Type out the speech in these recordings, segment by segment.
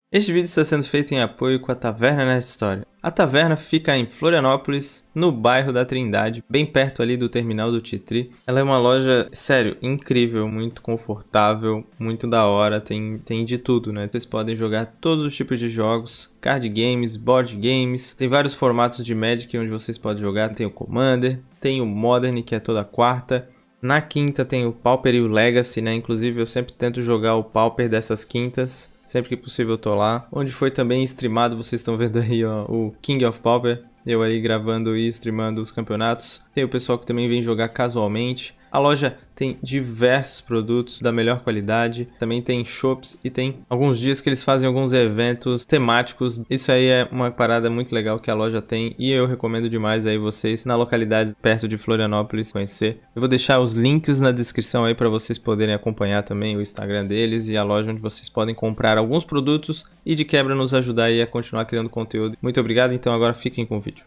Este vídeo está sendo feito em apoio com a Taverna Nerd Story. A taverna fica em Florianópolis, no bairro da Trindade, bem perto ali do terminal do Tietri. Ela é uma loja, sério, incrível, muito confortável, muito da hora, tem de tudo, né? Vocês podem jogar todos os tipos de jogos, card games, board games, tem vários formatos de Magic onde vocês podem jogar. Tem o Commander, tem o Modern, que é toda quarta. Na quinta tem o Pauper e o Legacy, né? Inclusive eu sempre tento jogar o Pauper dessas quintas. Sempre que possível eu tô lá. Onde foi também streamado, vocês estão vendo aí, ó, o King of Pauper. Eu aí gravando e streamando os campeonatos. Tem o pessoal que também vem jogar casualmente. A loja tem diversos produtos da melhor qualidade. Também tem shops e tem alguns dias que eles fazem alguns eventos temáticos. Isso aí é uma parada muito legal que a loja tem e eu recomendo demais aí vocês na localidade perto de Florianópolis conhecer. Eu vou deixar os links na descrição aí para vocês poderem acompanhar também o Instagram deles e a loja onde vocês podem comprar alguns produtos e de quebra nos ajudar aí a continuar criando conteúdo. Muito obrigado, então agora fiquem com o vídeo.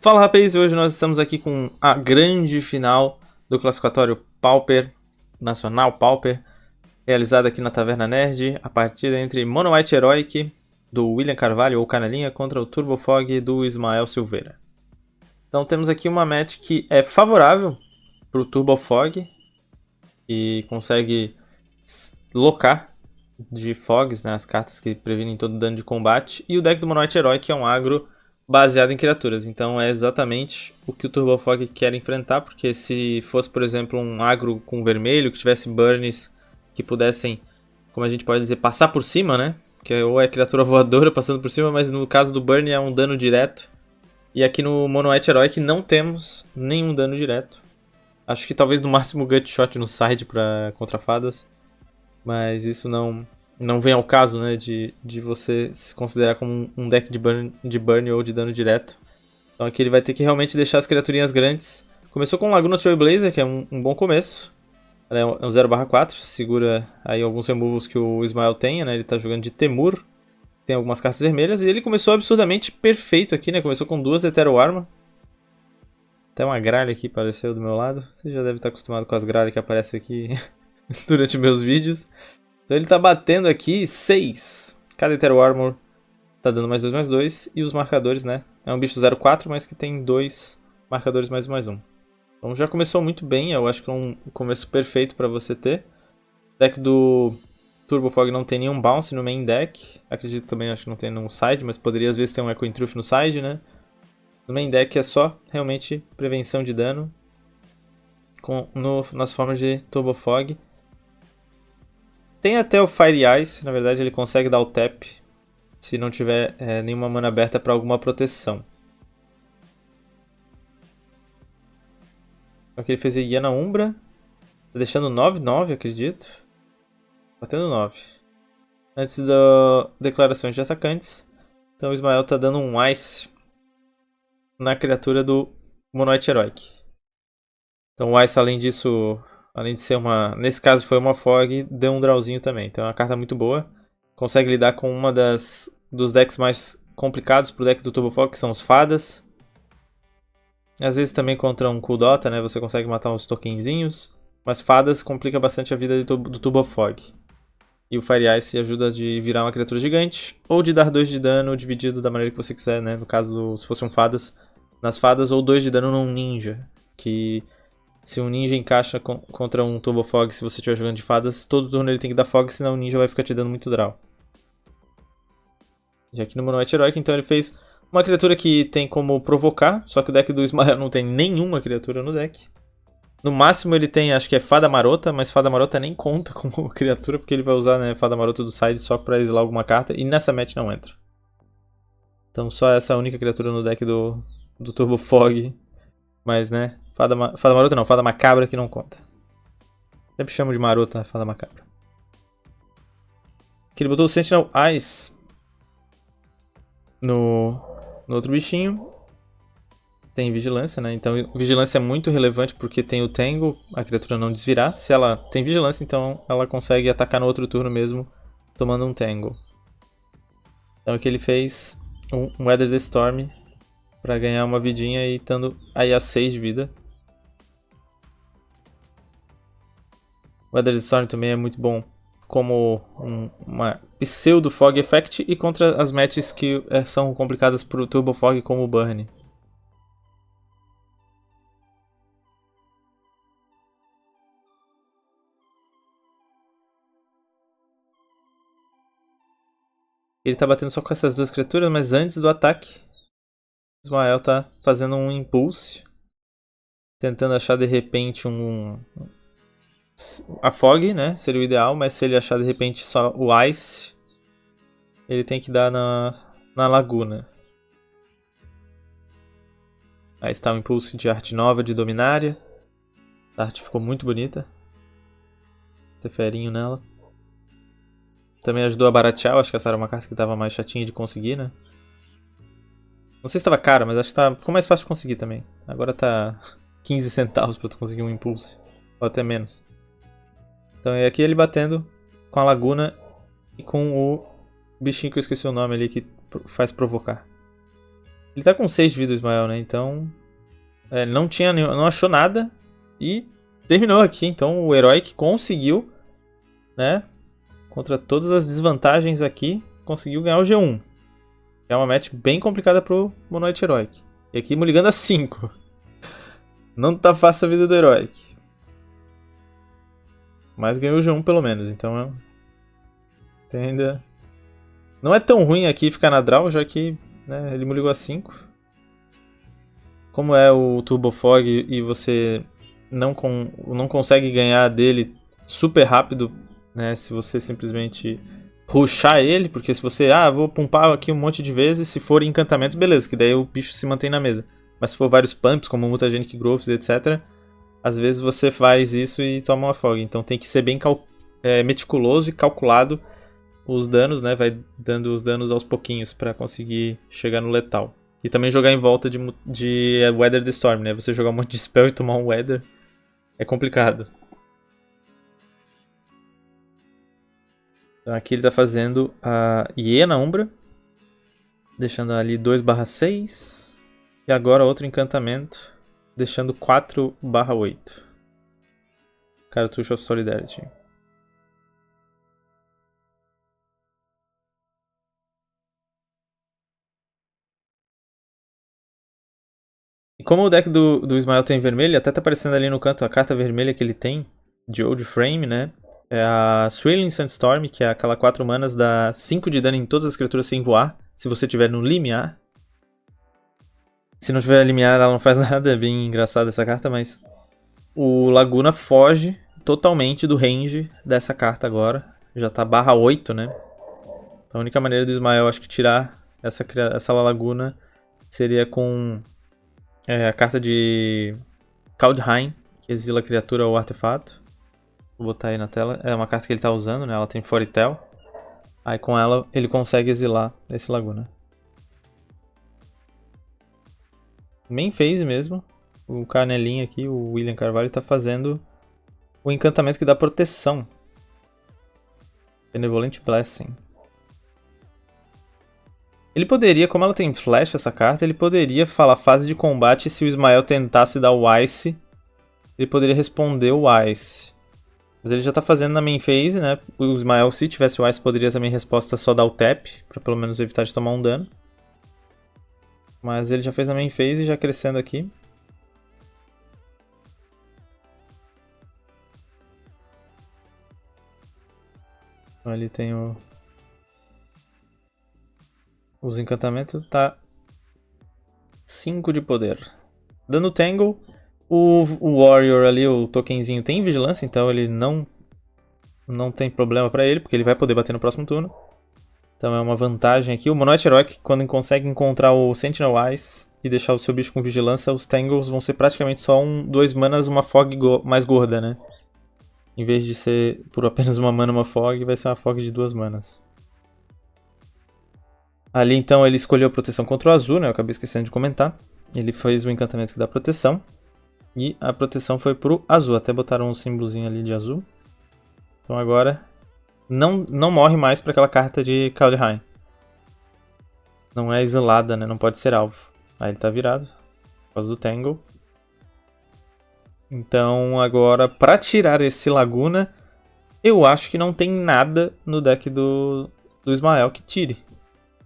Fala rapaz, hoje nós estamos aqui com a grande final do classificatório Pauper, Nacional Pauper, realizada aqui na Taverna Nerd, a partida entre Mono White Heroic, do William Carvalho ou Canelinha, contra o Turbo Fog do Ismael Silveira. Então temos aqui uma match que é favorável para o Turbo Fog, e consegue locar de Fogs, né, as cartas que previnem todo dano de combate, e o deck do Mono White Heroic é um agro baseado em criaturas, então é exatamente o que o Turbo Fog quer enfrentar, porque se fosse, por exemplo, um agro com vermelho, que tivesse burns que pudessem, como a gente pode dizer, passar por cima, né? Que ou é criatura voadora passando por cima, mas no caso do burn é um dano direto. E aqui no Mono White Heroic não temos nenhum dano direto. Acho que talvez no máximo Gut Shot no side para contra fadas, mas isso não vem ao caso, né, de você se considerar como um deck de burn ou de dano direto. Então aqui ele vai ter que realmente deixar as criaturinhas grandes. Começou com Laguna Trailblazer, que é um bom começo. Ela é um 0/4, segura aí alguns removals que o Ismael tenha, né, ele tá jogando de Temur. Tem algumas cartas vermelhas e ele começou absurdamente perfeito aqui, né, começou com duas Etero Armor. Até uma gralha aqui apareceu do meu lado. Você já deve estar acostumado com as gralhas que aparecem aqui durante meus vídeos. Então ele tá batendo aqui 6. Cada Etero Armor tá dando mais 2/2. E os marcadores, né? É um bicho 0/4, mas que tem 2 marcadores mais 1/1. Então já começou muito bem. Eu acho que é um começo perfeito pra você ter. O deck do Turbo Fog não tem nenhum bounce no main deck. Acredito também, acho que não tem no side, mas poderia às vezes ter um Echo Intruth no side, né? No main deck é só realmente prevenção de dano nas formas de Turbo Fog. Tem até o Fire Ice, na verdade ele consegue dar o tap se não tiver nenhuma mana aberta para alguma proteção. Aqui ele fez a Iana Umbra, tá deixando 9/9, acredito. Batendo 9. Antes da declarações de atacantes, então o Ismael tá dando um Ice na criatura do Mono White Heroic. Então o Ice, além disso, além de ser uma... Nesse caso foi uma Fog, deu um drawzinho também. Então é uma carta muito boa. Consegue lidar com uma dos decks mais complicados pro deck do Turbo Fog, que são os Fadas. Às vezes também contra um Kuldota, né? Você consegue matar uns tokenzinhos. Mas Fadas complica bastante a vida do Turbo Fog. E o Fire Ice ajuda de virar uma criatura gigante. Ou de dar 2 de dano dividido da maneira que você quiser, né? No caso, se fosse um Fadas, nas Fadas. Ou 2 de dano num Ninja. Que... Se um ninja encaixa contra um Turbo Fog, se você estiver jogando de fadas, todo turno ele tem que dar Fog, senão o ninja vai ficar te dando muito draw. Já aqui no Mono White Heroic, então ele fez uma criatura que tem como provocar, só que o deck do Ismael não tem nenhuma criatura no deck. No máximo ele tem, acho que é Fada Marota, mas Fada Marota nem conta como criatura, porque ele vai usar, né, Fada Marota do side só pra exilar alguma carta, e nessa match não entra. Então só essa única criatura no deck do Turbo Fog. Mas, né, Fada Marota não, Fada Macabra que não conta. Sempre chamo de Marota, Fada Macabra. Aqui ele botou o Sentinel Ice no outro bichinho. Tem vigilância, né? Então vigilância é muito relevante porque tem o Tangle, a criatura não desvirar. Se ela tem vigilância, então ela consegue atacar no outro turno mesmo, tomando um Tangle. Então aqui ele fez um Weather the Storm pra ganhar uma vidinha e estando aí a 6 de vida. O Weather the Storm também é muito bom como uma pseudo Fog Effect e contra as matches que são complicadas pro Turbo Fog como o Burn. Ele tá batendo só com essas duas criaturas, mas antes do ataque, Ismael tá fazendo um impulse. Tentando achar de repente a Fog, né? Seria o ideal, mas se ele achar de repente só o Ice, ele tem que dar na Laguna. Aí está o impulso de arte nova de Dominária. A arte ficou muito bonita. Teferinho nela. Também ajudou a baratear, eu acho que essa era uma carta que estava mais chatinha de conseguir, né? Não sei se estava cara, mas acho que ficou mais fácil de conseguir também. Agora tá 15 centavos pra tu conseguir um impulso. Ou até menos. Então é aqui ele batendo com a Laguna e com o bichinho que eu esqueci o nome ali que faz provocar. Ele tá com 6 de vida, o Ismael, né? Então não achou nada e terminou aqui. Então o herói que conseguiu, né? Contra todas as desvantagens aqui, conseguiu ganhar o G1. É uma match bem complicada pro Monoid Heroic. E aqui ligando a 5. Não tá fácil a vida do Heroic. Mas ganhou o G1 pelo menos, então ainda não é tão ruim aqui ficar na draw, já que, né, ele me ligou a 5. Como é o Turbo Fog e você não consegue ganhar dele super rápido, né, se você simplesmente rushar ele, porque se você, vou pumpar aqui um monte de vezes, se for encantamentos, beleza, que daí o bicho se mantém na mesa. Mas se for vários pumps, como Mutagenic Growths, etc., às vezes você faz isso e toma uma fog. Então tem que ser bem meticuloso e calculado os danos, né? Vai dando os danos aos pouquinhos pra conseguir chegar no letal. E também jogar em volta de Weather the Storm, né? Você jogar um monte de spell e tomar um Weather é complicado. Então aqui ele tá fazendo a Hiena Umbra, deixando ali 2/6. E agora outro encantamento, deixando 4/8. Cartouche of Solidarity. E como o deck do Ismael tem vermelho, até tá aparecendo ali no canto a carta vermelha que ele tem, de Old Frame, né? É a Swirling Sandstorm, que é aquela 4 manas, dá 5 de dano em todas as criaturas sem voar, se você tiver no limiar. Se não tiver limiar, ela não faz nada, é bem engraçada essa carta, mas o Laguna foge totalmente do range dessa carta agora. Já tá /8, né? Então a única maneira do Ismael, acho que, tirar essa Laguna seria com a carta de Kaldheim, que exila a criatura ou artefato. Vou botar aí na tela. É uma carta que ele tá usando, né? Ela tem Foretell. Aí com ela ele consegue exilar esse Laguna. Main phase mesmo. O canelinho aqui, o William Carvalho, tá fazendo o encantamento que dá proteção. Benevolent Blessing. Ele poderia, como ela tem flash essa carta, ele poderia falar fase de combate. Se o Ismael tentasse dar o Ice, ele poderia responder o Ice. Mas ele já tá fazendo na main phase, né? O Ismael, se tivesse o Ice, poderia também resposta só dar o tap, pra pelo menos evitar de tomar um dano. Mas ele já fez na main phase, já crescendo aqui. Então ali tem os encantamentos, tá 5 de poder. Dando Tangle, o Warrior ali, o tokenzinho, tem vigilância, então ele não tem problema pra ele, porque ele vai poder bater no próximo turno. Então é uma vantagem aqui. O Monoid Heroic, quando consegue encontrar o Sentinel Eyes e deixar o seu bicho com vigilância, os Tangles vão ser praticamente só 2 manas, uma Fog mais gorda, né? Em vez de ser por apenas uma mana, uma Fog, vai ser uma Fog de 2 manas. Ali então ele escolheu a proteção contra o azul, né? Eu acabei esquecendo de comentar. Ele fez o encantamento que dá proteção. E a proteção foi pro azul. Até botaram um símbolozinho ali de azul. Então agora não morre mais para aquela carta de Kaldheim. Não é exilada, né? Não pode ser alvo. Aí ele tá virado. Por causa do Tangle. Então agora, para tirar esse Laguna, Eu acho que não tem nada no deck do Ismael que tire.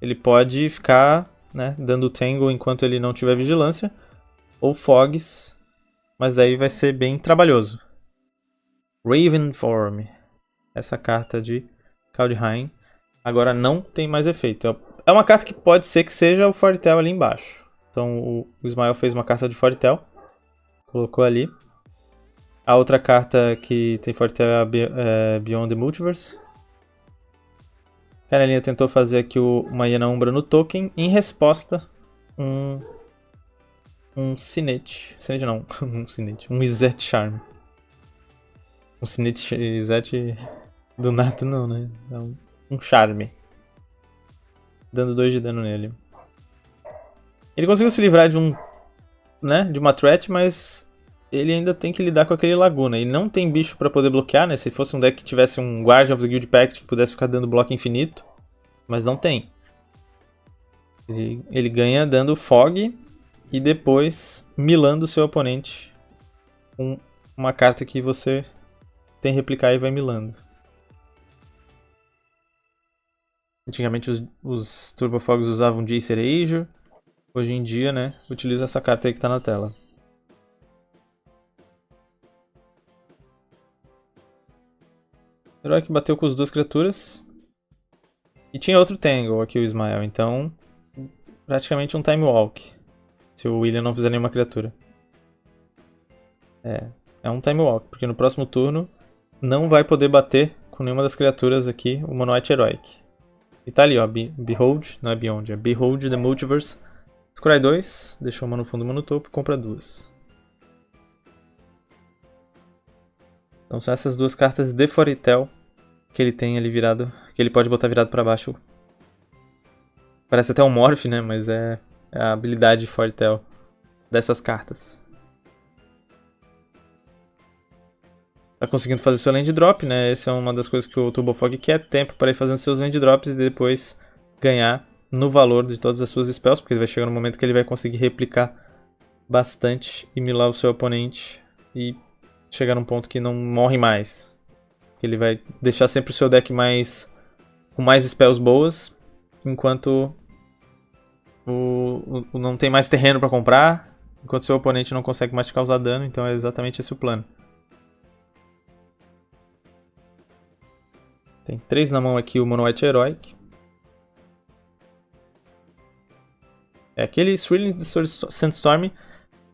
Ele pode ficar, né, dando Tangle enquanto ele não tiver vigilância, ou Fogs, mas daí vai ser bem trabalhoso. Ravenform, essa carta de Kaldheim, agora não tem mais efeito. É uma carta que pode ser que seja o Fortel ali embaixo. Então o Ismael fez uma carta de Fortel, colocou ali. A outra carta que tem Fortel é a Beyond the Multiverse. Canelinha tentou fazer aqui uma Hiena Umbra no token. Em resposta, um Sinete. Sinete não, um Sinete. Um Izzet Charm. Um Sinete Izzet do nada não, né? É um Charme. Dando 2 de dano nele. Ele conseguiu se livrar de de uma threat, mas ele ainda tem que lidar com aquele Laguna. E não tem bicho pra poder bloquear, né? Se fosse um deck que tivesse um Guardian of the Guild Pact que pudesse ficar dando bloco infinito. Mas não tem. Ele ganha dando Fog e depois milando o seu oponente com uma carta que você tem replicar e vai milando. Antigamente os Turbo Fogs usavam Jace Erasure. Hoje em dia, né, utiliza essa carta aí que tá na tela. Herói que bateu com as duas criaturas. E tinha outro Tangle aqui, o Ismael, então praticamente um Time Walk. Se o William não fizer nenhuma criatura. É um Time Walk, porque no próximo turno não vai poder bater com nenhuma das criaturas aqui, o Mono-White Heroic. E tá ali, ó, Behold, não é Beyond, é Behold the Multiverse. Scry 2, deixa uma no fundo e uma no topo, compra 2. Então são essas duas cartas de Foritel que ele tem ali virado, que ele pode botar virado pra baixo. Parece até um Morph, né, mas é a habilidade de Foritel dessas cartas. Tá conseguindo fazer seu land drop, né, essa é uma das coisas que o Turbo Fog quer, tempo para ir fazendo seus land drops e depois ganhar no valor de todas as suas spells, porque ele vai chegar no momento que ele vai conseguir replicar bastante e milar o seu oponente e chegar num ponto que não morre mais. Ele vai deixar sempre o seu deck com mais spells boas, enquanto não tem mais terreno para comprar, enquanto seu oponente não consegue mais te causar dano, então é exatamente esse o plano. Tem 3 na mão aqui o Mono-White Heroic. É aquele Thrilling Sandstorm,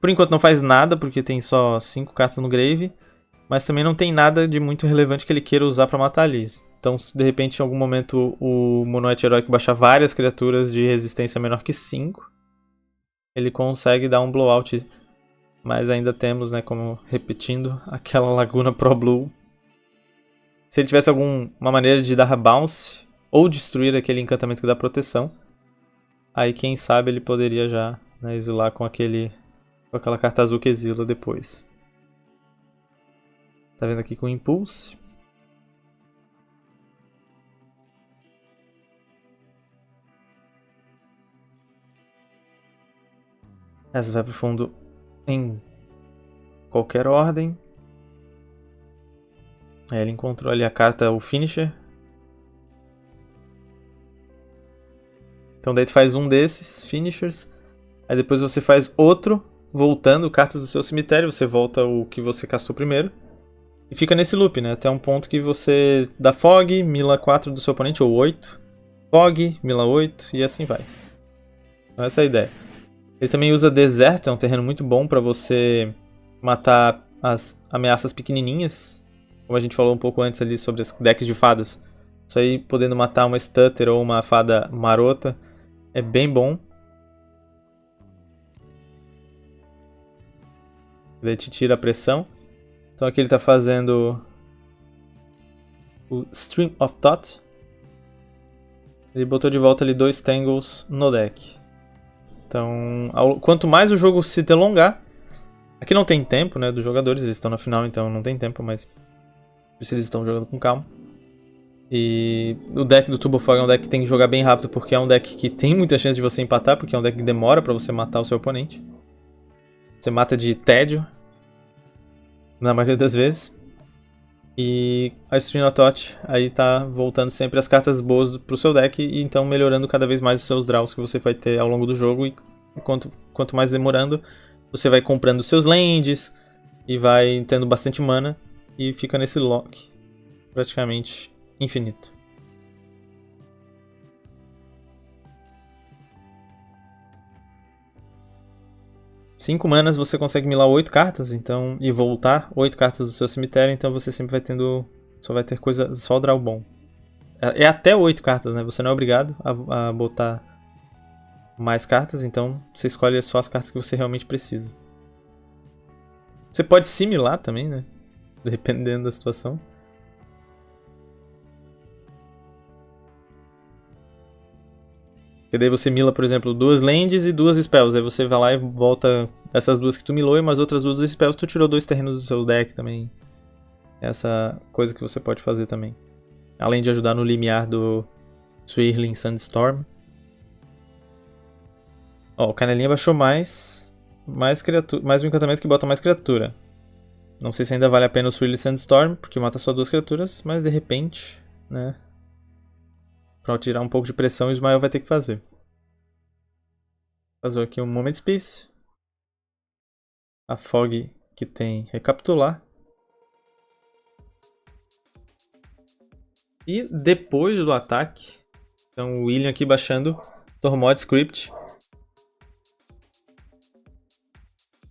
por enquanto não faz nada, porque tem só 5 cartas no grave, mas também não tem nada de muito relevante que ele queira usar pra matar ali. Então se de repente em algum momento o Mono-White Heroic baixar várias criaturas de resistência menor que 5, ele consegue dar um blowout, mas ainda temos, né, como repetindo, aquela Laguna Pro Blue. Se ele tivesse alguma maneira de dar bounce ou destruir aquele encantamento que dá proteção, aí quem sabe ele poderia já, né, exilar com aquela carta azul que exila depois. Tá vendo aqui com o Impulse. Essa vai pro fundo em qualquer ordem. Aí ele encontrou ali a carta, o Finisher. Então daí tu faz um desses Finishers. Aí depois você faz outro, voltando cartas do seu cemitério. Você volta o que você castou primeiro. E fica nesse loop, né? Até um ponto que você dá Fog, mila 4 do seu oponente, ou 8. Fog, mila 8, e assim vai. Então essa é a ideia. Ele também usa Deserto, é um terreno muito bom para você matar as ameaças pequenininhas. Como a gente falou um pouco antes ali sobre as decks de fadas. Isso aí, podendo matar uma Stutter ou uma fada marota, é bem bom. Daí te tira a pressão. Então aqui ele está fazendo o Stream of Thought. Ele botou de volta ali 2 Tangles no deck. Então, quanto mais o jogo se delongar... Aqui não tem tempo, né, dos jogadores, eles estão na final, então não tem tempo, mas... Por isso eles estão jogando com calma. E o deck do Turbo Fog é um deck que tem que jogar bem rápido, porque é um deck que tem muita chance de você empatar, porque é um deck que demora pra você matar o seu oponente. Você mata de tédio, na maioria das vezes. E a Stream Tot aí tá voltando sempre as cartas boas pro seu deck e então melhorando cada vez mais os seus draws que você vai ter ao longo do jogo. E quanto mais demorando, você vai comprando seus lands e vai tendo bastante mana e fica nesse lock praticamente infinito. Cinco manas você consegue milar 8 cartas, então, e voltar 8 cartas do seu cemitério, então você sempre vai tendo. Só vai ter coisa. Só draw bom. É até 8 cartas, né? Você não é obrigado a botar mais cartas, então você escolhe só as cartas que você realmente precisa. Você pode similar também, né? Dependendo da situação. Porque daí você mila, por exemplo, 2 lands e 2 spells. Aí você vai lá e volta essas duas que tu milou e mais outras 2 spells. Tu tirou 2 terrenos do seu deck também. Essa coisa que você pode fazer também. Além de ajudar no limiar do Swirling Sandstorm. Ó, o Canelinha baixou mais um encantamento que bota mais criatura. Não sei se ainda vale a pena o Swirling Sandstorm, porque mata só 2 criaturas, mas de repente, né? Pra tirar um pouco de pressão, o Ismael vai ter que fazer. Fazer aqui um Moment Peace. A Fog que tem Recapitular. E depois do ataque, então o William aqui baixando Tormod Script.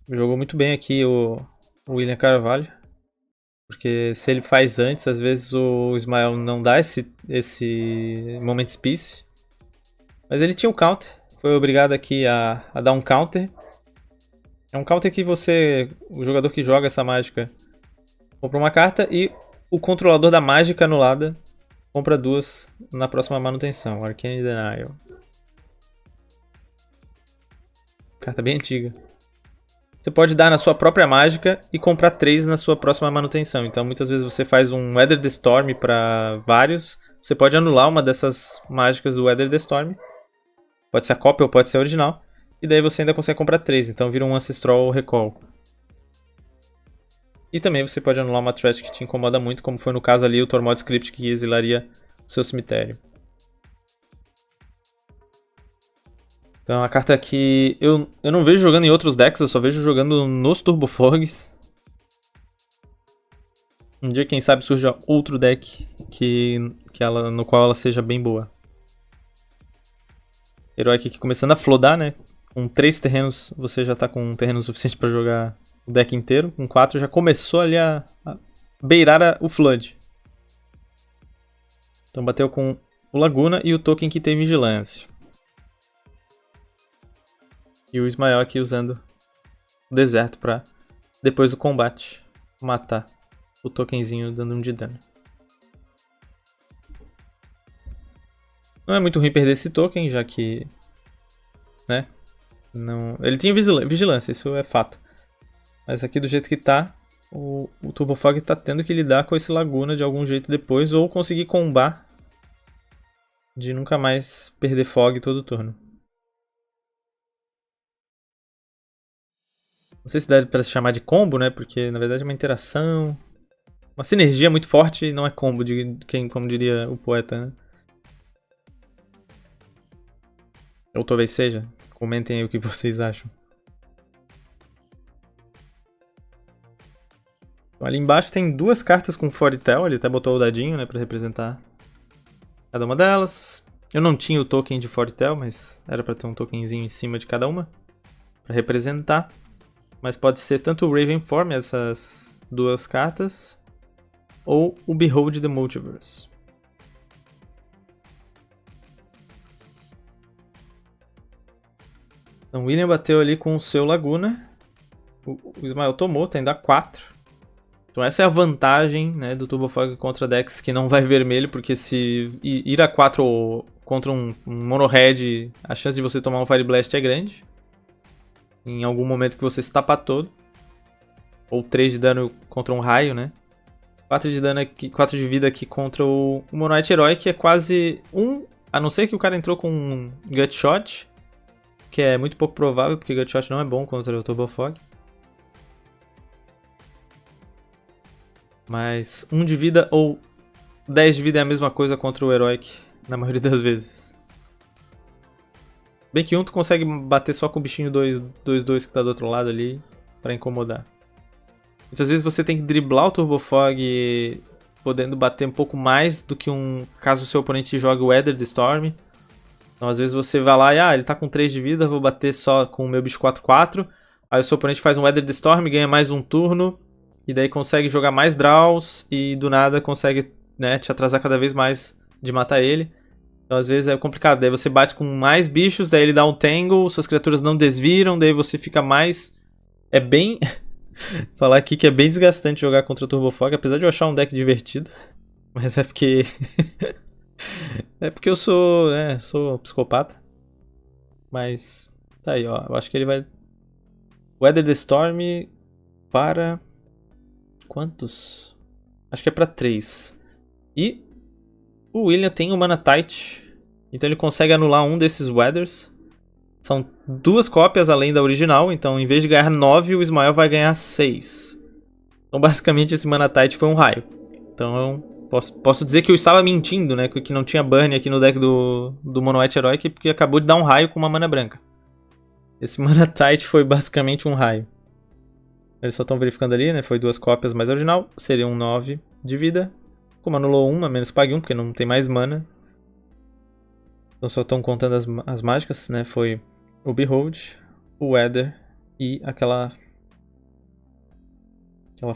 Jogou muito bem aqui o William Carvalho. Porque se ele faz antes, às vezes o Ismael não dá esse Moment Peace. Mas ele tinha um counter. Foi obrigado aqui a dar um counter. É um counter que o jogador que joga essa mágica, compra uma carta e o controlador da mágica anulada compra 2 na próxima manutenção. Arcane Denial. Carta bem antiga. Você pode dar na sua própria mágica e comprar 3 na sua próxima manutenção. Então muitas vezes você faz um Weather the Storm para vários. Você pode anular uma dessas mágicas do Weather the Storm. Pode ser a cópia ou pode ser a original. E daí você ainda consegue comprar 3. Então vira um Ancestral Recall. E também você pode anular uma threat que te incomoda muito, como foi no caso ali o Tormod Script que exilaria o seu cemitério. Então, a carta que eu não vejo jogando em outros decks, eu só vejo jogando nos Turbo Fogs. Um dia, quem sabe, surja outro deck no qual ela seja bem boa. Heroic aqui começando a flodar, né? Com 3 terrenos, você já tá com um terreno suficiente para jogar o deck inteiro. Com 4 já começou ali a beirar o Flood. Então bateu com o Laguna e o token que tem vigilância. E o Ismael aqui usando o deserto pra, depois do combate, matar o tokenzinho dando um de dano. Não é muito ruim perder esse token, já que, né, não... Ele tinha vigilância, isso é fato. Mas aqui do jeito que tá, o Turbo Fog tá tendo que lidar com esse Laguna de algum jeito depois, ou conseguir combar de nunca mais perder Fog todo turno. Não sei se dá pra se chamar de combo, né? Porque na verdade é uma interação, uma sinergia muito forte e não é combo, como diria o poeta, né? Ou talvez seja. Comentem aí o que vocês acham. Então, ali embaixo tem 2 cartas com Foretell, ele até botou o dadinho, né, pra representar cada uma delas. Eu não tinha o token de Foretell, mas era pra ter um tokenzinho em cima de cada uma, pra representar. Mas pode ser tanto o Ravenform, essas 2 cartas, ou o Behold the Multiverse. Então o William bateu ali com o seu Laguna. O Ismael tomou, tá indo a 4. Então essa é a vantagem, né, do Turbo Fog contra decks que não vai vermelho, porque se ir a 4 contra um Mono Red, a chance de você tomar um Fire Blast é grande. Em algum momento que você se tapa todo. Ou 3 de dano contra um raio, né? 4 de dano aqui, 4 de vida aqui contra o Mono White Herói, que é quase 1. A não ser que o cara entrou com um Gut Shot, que é muito pouco provável, porque Gut Shot não é bom contra o Turbo Fog. Mas 1 de vida ou 10 de vida é a mesma coisa contra o Heroic, na maioria das vezes. Bem que tu consegue bater só com o bichinho 2-2 que tá do outro lado ali, pra incomodar. Muitas vezes você tem que driblar o Turbo Fog, podendo bater um pouco mais do que caso o seu oponente jogue o Weathered Storm. Então às vezes você vai lá e ele tá com 3 de vida, vou bater só com o meu bicho 4-4. Aí o seu oponente faz um Weathered Storm, ganha mais um turno, e daí consegue jogar mais draws, e do nada consegue, né, te atrasar cada vez mais de matar ele. Então às vezes é complicado, daí você bate com mais bichos, daí ele dá um tangle, suas criaturas não desviram, daí você fica mais... É bem... Falar aqui que é bem desgastante jogar contra o Turbo Fog, apesar de eu achar um deck divertido. Mas é porque... é porque eu sou psicopata. Mas tá aí, ó. Eu acho que ele vai... Weather the Storm para... Quantos? Acho que é para 3. E o William tem o Mana Tite, então ele consegue anular um desses Weathers. São 2 cópias além da original, então em vez de ganhar 9, o Ismael vai ganhar 6. Então basicamente esse Mana Tite foi um raio. Então eu posso dizer que eu estava mentindo, né? Que não tinha burn aqui no deck do Mono White Heroic, porque acabou de dar um raio com uma mana branca. Esse Mana Tite foi basicamente um raio. Eles só estão verificando ali, né? Foi 2 cópias mais original, seriam 9 de vida. Como anulou uma, menos pague 1, porque não tem mais mana. Então só estão contando as mágicas, né? Foi o Behold, o Weather e aquela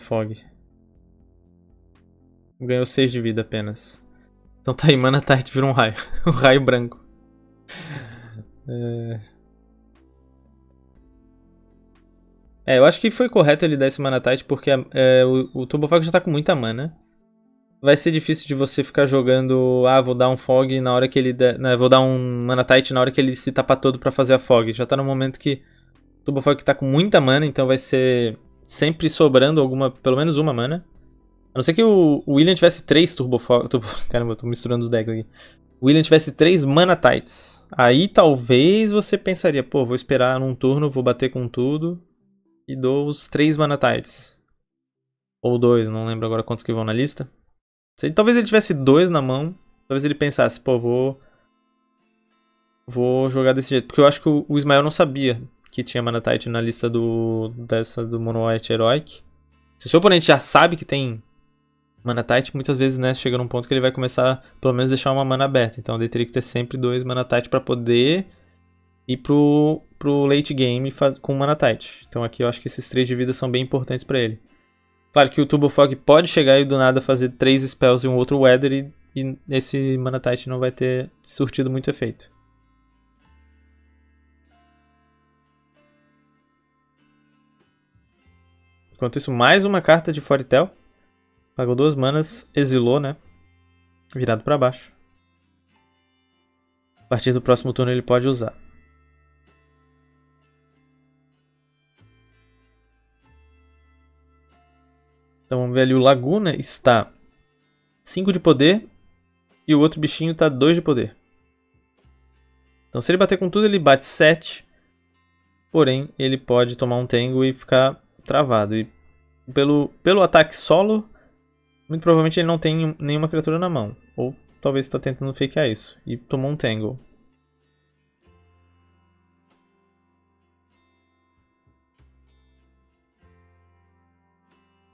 Fog. Ganhou 6 de vida apenas. Então tá aí, Mana Tite virou um raio. Um raio branco. Eu acho que foi correto ele dar esse Mana Tite, porque o Turbo Fog já tá com muita mana. Vai ser difícil de você ficar jogando... vou dar um Fog na hora que ele... vou dar um Mana Tite na hora que ele se tapar todo pra fazer a Fog. Já tá no momento que o Turbo Fog tá com muita mana, então vai ser sempre sobrando pelo menos uma mana. A não ser que o William tivesse 3 Turbo Fog... Caramba, eu tô misturando os decks aqui. O William tivesse 3 Mana Tites. Aí talvez você pensaria, pô, vou esperar num turno, vou bater com tudo e dou os 3 Mana Tites. Ou 2, não lembro agora quantos que vão na lista. Talvez ele tivesse 2 na mão, talvez ele pensasse, pô, vou jogar desse jeito. Porque eu acho que o Ismael não sabia que tinha Mana Tite na lista do Mono White Heroic. Se o seu oponente já sabe que tem Mana Tite, muitas vezes, né, chega num ponto que ele vai começar, pelo menos, deixar uma mana aberta. Então ele teria que ter sempre 2 Mana Tite pra poder ir pro late game com Mana Tite. Então aqui eu acho que esses 3 de vida são bem importantes pra ele. Claro que o Turbo Fog pode chegar e do nada fazer 3 spells e um outro Weather e esse Mana Tite não vai ter surtido muito efeito. Enquanto isso, mais uma carta de Foretell. Pagou 2 manas, exilou, né? Virado pra baixo. A partir do próximo turno ele pode usar. Então vamos ver ali, o Laguna está 5 de poder e o outro bichinho está 2 de poder. Então se ele bater com tudo, ele bate 7. Porém, ele pode tomar um tango e ficar travado. E pelo ataque solo, muito provavelmente ele não tem nenhuma criatura na mão. Ou talvez está tentando fakear isso. E tomou um tango.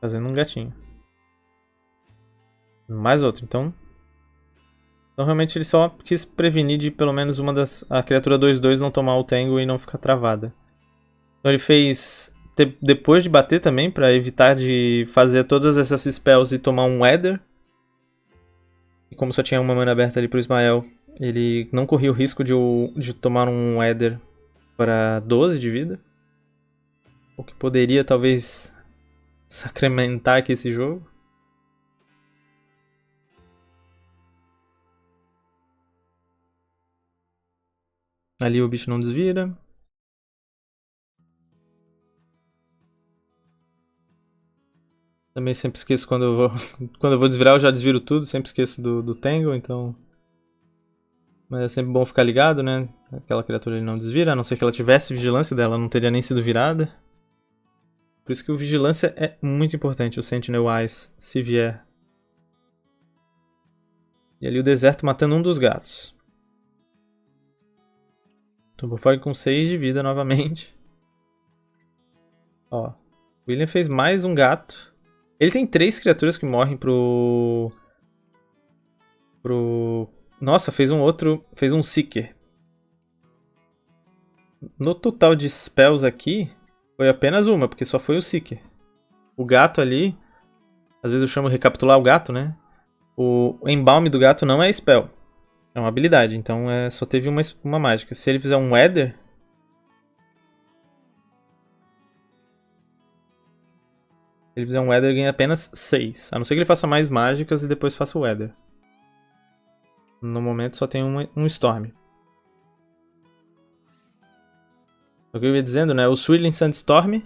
Fazendo um gatinho. Mais outro, então realmente ele só quis prevenir de pelo menos a criatura 2/2 não tomar o tango e não ficar travada. Então ele fez depois de bater também, pra evitar de fazer todas essas spells e tomar um Weather. E como só tinha uma mana aberta ali pro Ismael, ele não corria o risco de tomar um Weather para 12 de vida. O que poderia talvez sacramentar aqui esse jogo. Ali o bicho não desvira. Também sempre esqueço quando eu vou desvirar, eu já desviro tudo. Sempre esqueço do Tangle, então... Mas é sempre bom ficar ligado, né? Aquela criatura ele não desvira, a não ser que ela tivesse vigilância dela, não teria nem sido virada. Por isso que o Vigilância é muito importante, o Sentinel Eyes, se vier. E ali o Deserto matando um dos gatos. Turbofog com 6 de vida novamente. Ó, o William fez mais um gato. Ele tem 3 criaturas que morrem pro... Nossa, fez um outro... Fez um Seeker. No total de spells aqui, foi apenas uma, porque só foi o Seeker. O gato ali... Às vezes eu chamo de recapitular o gato, né? O Embalme do gato não é spell. É uma habilidade, então só teve uma mágica. Se ele fizer um Weather... Se ele fizer um Weather, ganha apenas 6. A não ser que ele faça mais mágicas e depois faça o Weather. No momento só tem um Storm. O que eu ia dizendo, né? O Swirling Sandstorm.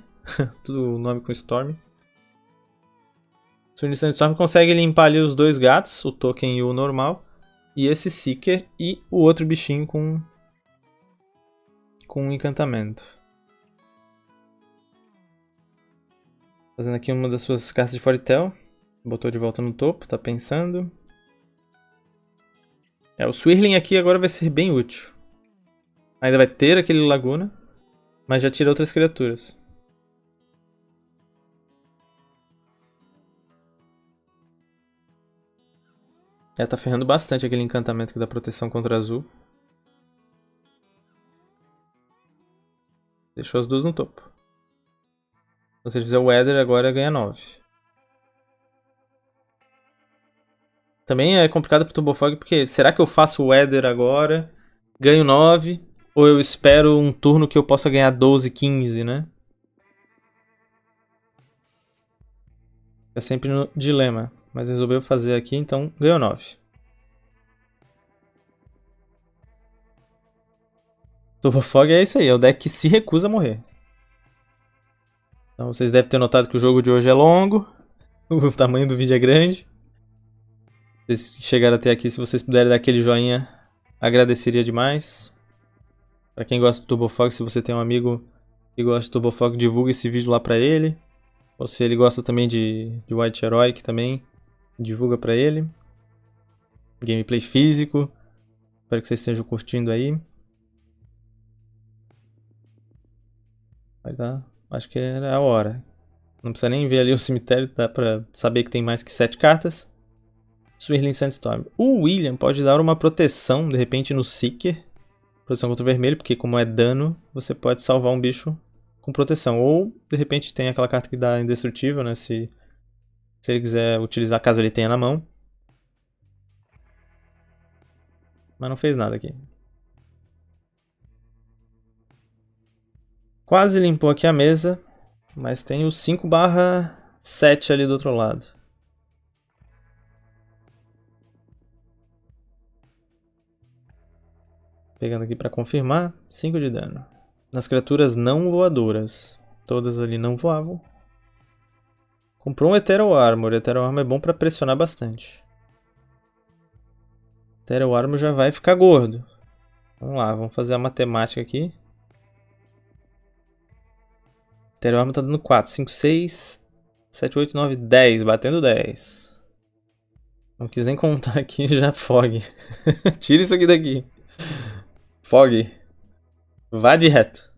Tudo nome com Storm. O Swirling Sandstorm consegue limpar ali os 2 gatos, o Token e o normal. E esse Seeker e o outro bichinho com um encantamento. Fazendo aqui uma das suas cartas de Foretell. Botou de volta no topo, tá pensando. O Swirling aqui agora vai ser bem útil. Ainda vai ter aquele Laguna, mas já tira outras criaturas. Tá ferrando bastante aquele encantamento que dá proteção contra azul. Deixou as duas no topo. Se ele fizer o Weather, agora ganha 9. Também é complicado pro Turbofog, porque será que eu faço o Weather agora, ganho 9, ou eu espero um turno que eu possa ganhar 12, 15, né? É sempre no dilema. Mas resolveu fazer aqui, então ganhou 9. Turbofog é isso aí, é o deck que se recusa a morrer. Então vocês devem ter notado que o jogo de hoje é longo. O tamanho do vídeo é grande. Se vocês chegaram até aqui, se vocês puderem dar aquele joinha, agradeceria demais. Pra quem gosta do Turbofog, se você tem um amigo que gosta do Turbofog, divulga esse vídeo lá pra ele. Ou se ele gosta também de White Heroic também, divulga pra ele. Gameplay físico. Espero que vocês estejam curtindo aí. Vai dar. Acho que era a hora. Não precisa nem ver ali o cemitério, dá pra saber que tem mais que 7 cartas. Swirling Sandstorm. O William pode dar uma proteção, de repente, no Seeker. Proteção contra o vermelho, porque como é dano, você pode salvar um bicho com proteção. Ou, de repente, tem aquela carta que dá indestrutível, né? Se ele quiser utilizar, caso ele tenha na mão. Mas não fez nada aqui. Quase limpou aqui a mesa, mas tem o 5/7 ali do outro lado. Pegando aqui para confirmar, 5 de dano. Nas criaturas não voadoras. Todas ali não voavam. Comprou um Ethereal Armor. Ethereal Armor é bom para pressionar bastante. Ethereal Armor já vai ficar gordo. Vamos lá, vamos fazer a matemática aqui. Ethereal Armor tá dando 4, 5, 6, 7, 8, 9, 10. Batendo 10. Não quis nem contar aqui, já Fog. Tira isso aqui daqui. Fog. Vá de reto.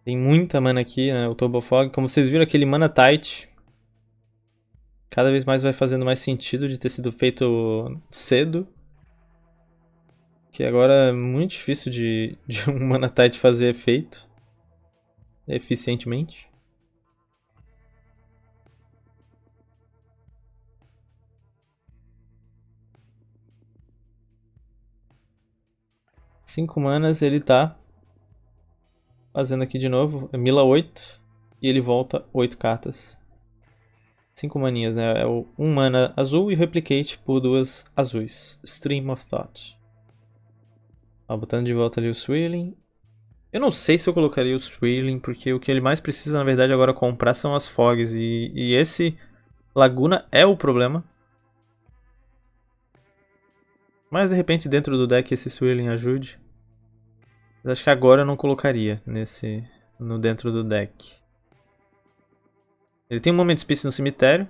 Tem muita mana aqui, né? O Turbofog. Como vocês viram, aquele Mana Tight cada vez mais vai fazendo mais sentido de ter sido feito cedo. Que agora é muito difícil de um Mana Tight fazer efeito eficientemente. Cinco manas, ele tá fazendo aqui de novo. Mila 8 e ele volta 8 cartas. 5 maninhas, né? É o 1 mana azul e Replicate por 2 azuis. Stream of Thought. Ó, botando de volta ali o Swirling. Eu não sei se eu colocaria o Swirling, porque o que ele mais precisa, na verdade, agora comprar são as Fogs. E esse Laguna é o problema. Mas de repente dentro do deck esse Swirling ajude. Mas acho que agora eu não colocaria no dentro do deck. Ele tem um Moment Piece no cemitério.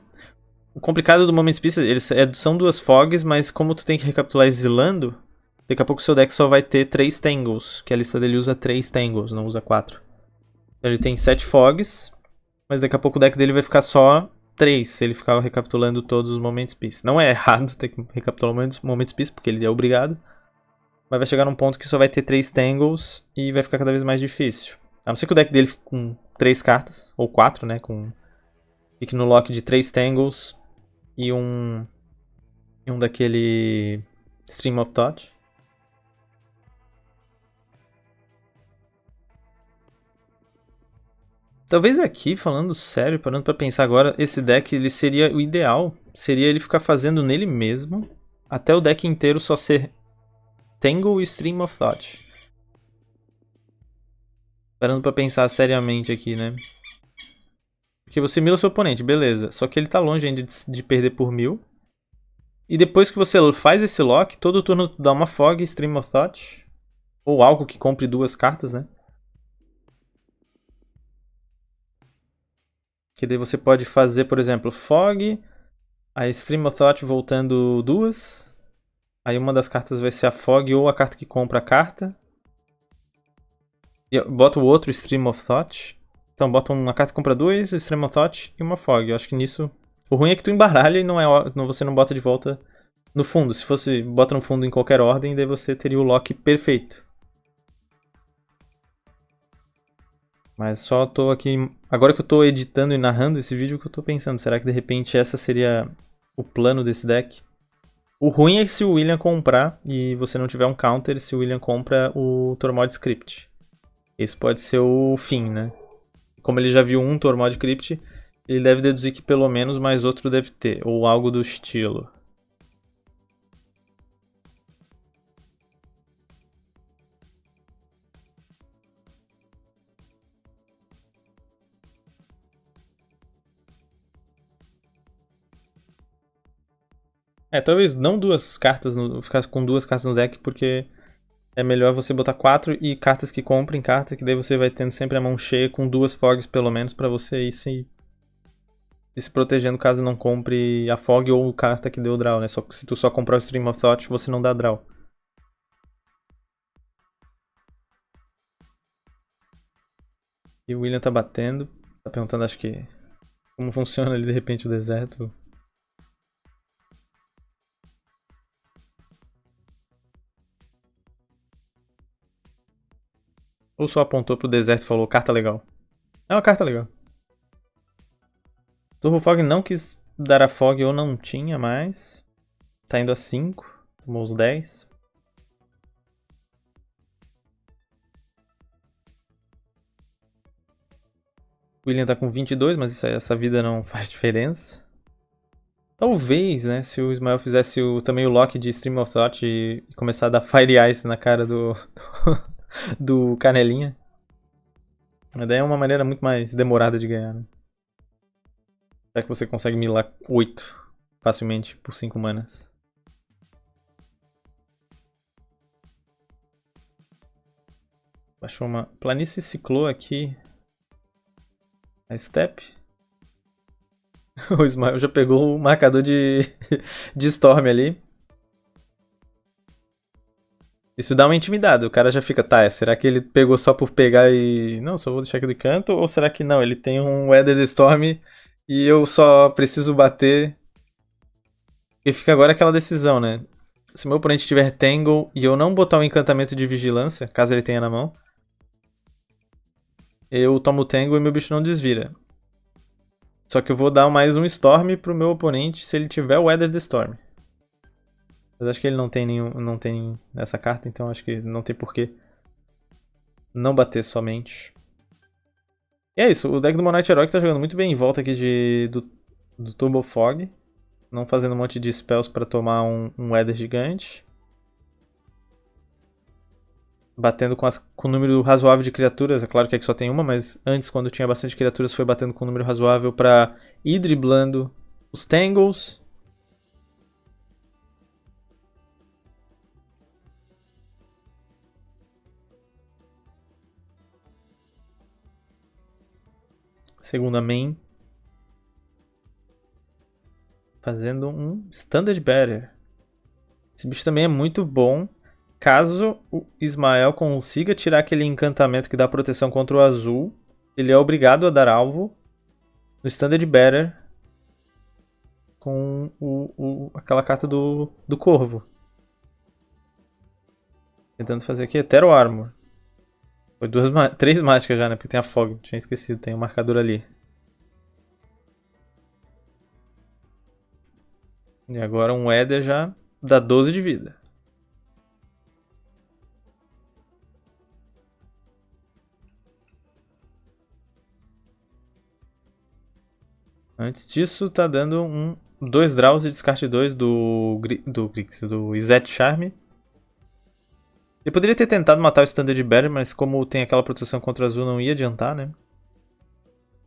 O complicado do Moment Piece, são 2 Fogs, mas como tu tem que recapitular exilando, daqui a pouco o seu deck só vai ter 3 Tangles, que a lista dele usa 3 Tangles, não usa 4. Então ele tem 7 Fogs, mas daqui a pouco o deck dele vai ficar só 3, se ele ficar recapitulando todos os Moment Piece. Não é errado ter que recapitular Moment Piece, porque ele é obrigado, mas vai chegar num ponto que só vai ter 3 Tangles e vai ficar cada vez mais difícil. A não ser que o deck dele fique com 3 cartas, ou 4, né, fique no lock de 3 Tangles e um daquele Stream of Thought. Talvez aqui, falando sério, parando pra pensar agora, esse deck ele seria o ideal. Seria ele ficar fazendo nele mesmo, até o deck inteiro só ser Tangle e Stream of Thought. Parando pra pensar seriamente aqui, né? Porque você mira o seu oponente, beleza. Só que ele tá longe ainda de perder por 1000. E depois que você faz esse lock, todo turno tu dá uma Fog, Stream of Thought. Ou algo que compre 2 cartas, né? Que daí você pode fazer, por exemplo, Fog, a Stream of Thought voltando 2. Aí uma das cartas vai ser a Fog ou a carta que compra a carta. E bota o outro Stream of Thought. Então bota uma carta que compra 2, Stream of Thought e uma Fog. Eu acho que nisso... O ruim é que tu embaralha e você não bota de volta no fundo. Se fosse bota no fundo em qualquer ordem, daí você teria o lock perfeito. Mas só tô aqui... Agora que eu tô editando e narrando esse vídeo, que eu tô pensando, será que de repente essa seria o plano desse deck? O ruim é que se o William comprar e você não tiver um counter, se o William compra o Tormod Script. Esse pode ser o fim, né? Como ele já viu um Tormod Crypt, ele deve deduzir que pelo menos mais outro deve ter, ou algo do estilo. Talvez não 2 cartas, ficar com 2 cartas no deck, porque é melhor você botar 4 e cartas que comprem cartas, que daí você vai tendo sempre a mão cheia com 2 Fogs pelo menos, pra você ir se protegendo caso não compre a Fog ou carta que deu draw, né? Se tu só comprar o Stream of Thought, você não dá draw. E o William tá batendo, tá perguntando, acho que, como funciona ali de repente o deserto. Ou só apontou pro deserto e falou, carta legal. É uma carta legal. Turbo Fog não quis dar a Fog ou não tinha mais. Tá indo a 5. Tomou os 10. O William tá com 22, mas essa vida não faz diferença. Talvez, né, se o Ismael fizesse também o lock de Stream of Thought e começar a dar Fire Ice na cara do Canelinha. Mas daí é uma maneira muito mais demorada de ganhar, né? Já que você consegue milar 8 facilmente por 5 manas. Baixou uma planície ciclou aqui. A Step. O Ismael já pegou o marcador de Storm ali. Isso dá uma intimidade. O cara já fica, tá, será que ele pegou só por pegar e... Não, só vou deixar aqui do canto. Ou será que não, ele tem um Weather the Storm e eu só preciso bater. E fica agora aquela decisão, né? Se meu oponente tiver Tangle e eu não botar um encantamento de vigilância, caso ele tenha na mão, eu tomo o Tangle e meu bicho não desvira. Só que eu vou dar mais um Storm pro meu oponente se ele tiver o Weather the Storm. Mas acho que ele não tem essa carta, então acho que não tem porquê não bater somente. E é isso, o deck do Monite Heroic tá jogando muito bem em volta aqui do Turbo Fog. Não fazendo um monte de spells pra tomar um Weather gigante. Batendo com um número razoável de criaturas. É claro que aqui só tem uma, mas antes, quando tinha bastante criaturas, foi batendo com um número razoável pra ir driblando os Tangles. Segunda main. Fazendo um Standard Bearer. Esse bicho também é muito bom. Caso o Ismael consiga tirar aquele encantamento que dá proteção contra o azul, ele é obrigado a dar alvo no Standard Bearer com aquela carta do Corvo. Tentando fazer aqui Etero Armor. Foi 3 mágicas já, né? Porque tem a Fog. Tinha esquecido, tem um marcador ali. E agora um Éder já dá 12 de vida. Antes disso, tá dando 2 draws e descarte 2 do Grix, do Izzet Charme. Ele poderia ter tentado matar o Standard Bearer, mas como tem aquela proteção contra azul, não ia adiantar, né?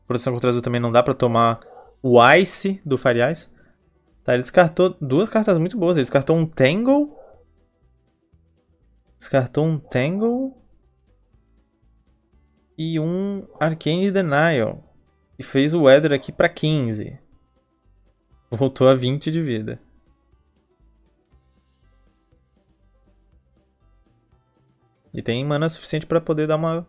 Proteção contra azul também não dá pra tomar o Ice do Fire Ice. Tá, ele descartou 2 cartas muito boas. Ele descartou um Tangle. Descartou um Tangle. E um Arcane Denial. E fez o Weather aqui pra 15. Voltou a 20 de vida. E tem mana suficiente pra poder dar uma...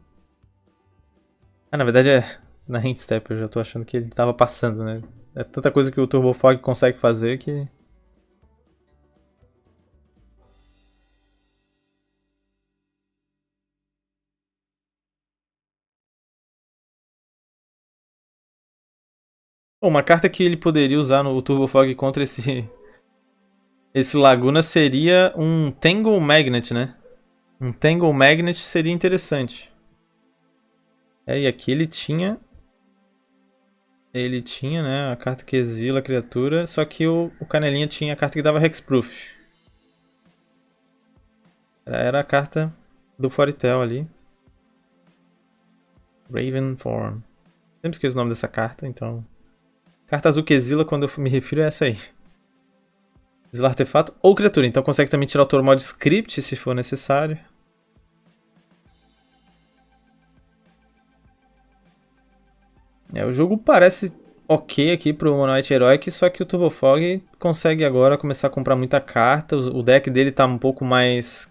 Ah, na verdade é na Hint Step. Eu já tô achando que ele tava passando, né? É tanta coisa que o Turbo Fog consegue fazer que... Uma carta que ele poderia usar no Turbo Fog contra esse Laguna seria um Tangle Magnet, né? Um Tangle Magnet seria interessante. E aqui ele tinha... Ele tinha, né, a carta que exila a criatura, só que o Canelinha tinha a carta que dava Hexproof. Era a carta do Foritel ali. Raven Form. Sempre esqueço o nome dessa carta, então... Carta azul que exila, quando eu me refiro, é essa aí. Exila artefato ou criatura. Então consegue também tirar o Tormod Script, se for necessário. O jogo parece ok aqui pro Mono-White Heroic, só que o Turbo Fog consegue agora começar a comprar muita carta. O deck dele tá um pouco mais